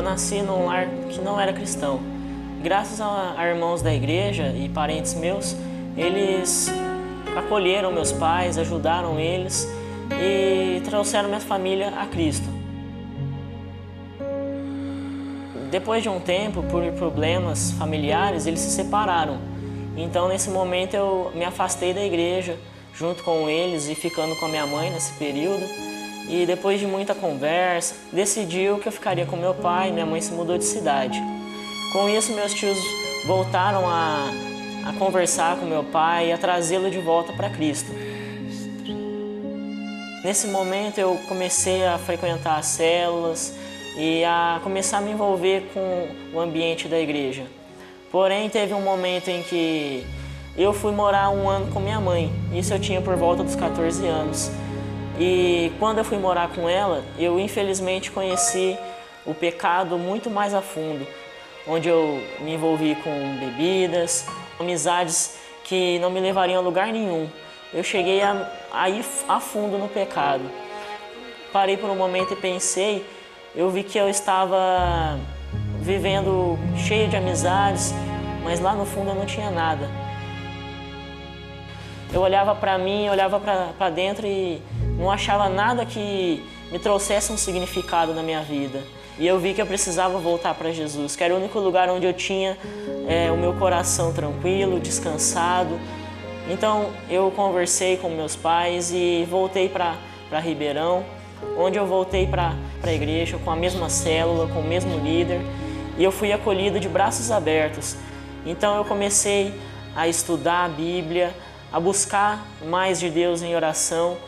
eu nasci num lar que não era cristão. Graças a irmãos da igreja e parentes meus, eles acolheram meus pais, ajudaram eles e trouxeram minha família a Cristo. Depois de um tempo, por problemas familiares, eles se separaram. Então, nesse momento, eu me afastei da igreja, junto com eles e ficando com a minha mãe nesse período. E depois de muita conversa, decidiu que eu ficaria com meu pai, minha mãe se mudou de cidade. Com isso, meus tios voltaram a conversar com meu pai e a trazê-lo de volta para Cristo. Nesse momento, eu comecei a frequentar as células e a começar a me envolver com o ambiente da igreja. Porém, teve um momento em que eu fui morar 1 ano com minha mãe. Isso eu tinha por volta dos 14 anos. E quando eu fui morar com ela, eu infelizmente conheci o pecado muito mais a fundo, onde eu me envolvi com bebidas, amizades que não me levariam a lugar nenhum. Eu cheguei a ir a fundo no pecado. Parei por um momento e pensei, eu vi que eu estava vivendo cheio de amizades, mas lá no fundo eu não tinha nada. Eu olhava para mim, olhava para dentro e não achava nada que me trouxesse um significado na minha vida. E eu vi que eu precisava voltar para Jesus, que era o único lugar onde eu tinha o meu coração tranquilo, descansado. Então eu conversei com meus pais e voltei para Ribeirão, onde eu voltei para a igreja com a mesma célula, com o mesmo líder, e eu fui acolhido de braços abertos. Então eu comecei a estudar a Bíblia, a buscar mais de Deus em oração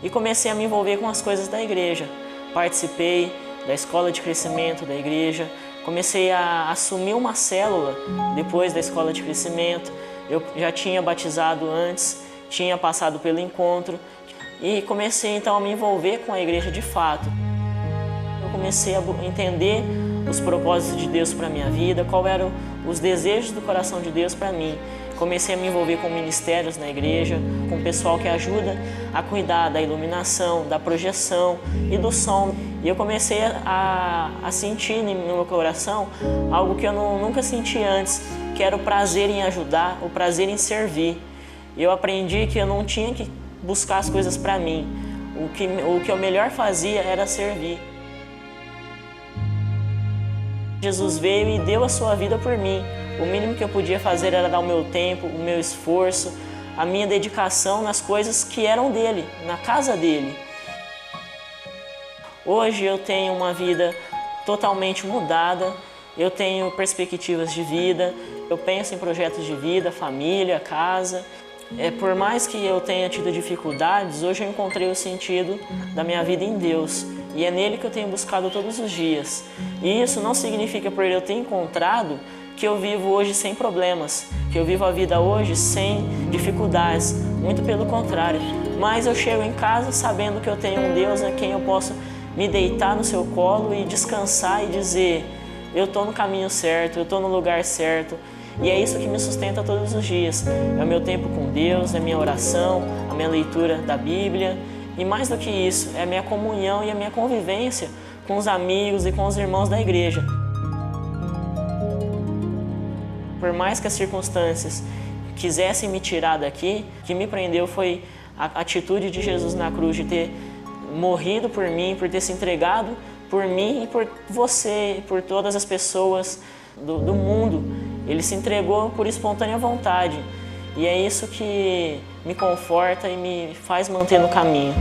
e comecei a me envolver com as coisas da igreja. Participei da escola de crescimento da igreja, comecei a assumir uma célula depois da escola de crescimento. Eu já tinha batizado antes, tinha passado pelo encontro e comecei então a me envolver com a igreja de fato. Eu comecei a entender os propósitos de Deus para a minha vida, quais eram os desejos do coração de Deus para mim. Comecei a me envolver com ministérios na igreja, com o pessoal que ajuda a cuidar da iluminação, da projeção e do som. E eu comecei a sentir no meu coração algo que eu nunca senti antes, que era o prazer em ajudar, o prazer em servir. Eu aprendi que eu não tinha que buscar as coisas para mim. O que eu melhor fazia era servir. Jesus veio e deu a sua vida por mim. O mínimo que eu podia fazer era dar o meu tempo, o meu esforço, a minha dedicação nas coisas que eram dele, na casa dele. Hoje eu tenho uma vida totalmente mudada, eu tenho perspectivas de vida, eu penso em projetos de vida, família, casa. Por mais que eu tenha tido dificuldades, hoje eu encontrei o sentido da minha vida em Deus. E é nele que eu tenho buscado todos os dias. E isso não significa por eu ter encontrado que eu vivo hoje sem problemas, que eu vivo a vida hoje sem dificuldades. Muito pelo contrário. Mas eu chego em casa sabendo que eu tenho um Deus a quem eu posso me deitar no seu colo e descansar e dizer: eu estou no caminho certo, eu estou no lugar certo. E é isso que me sustenta todos os dias. É o meu tempo com Deus, é a minha oração, a minha leitura da Bíblia. E mais do que isso, é a minha comunhão e a minha convivência com os amigos e com os irmãos da igreja. Por mais que as circunstâncias quisessem me tirar daqui, o que me prendeu foi a atitude de Jesus na cruz, de ter morrido por mim, por ter se entregado por mim e por você, por todas as pessoas do mundo. Ele se entregou por espontânea vontade. E é isso que me conforta e me faz manter no caminho.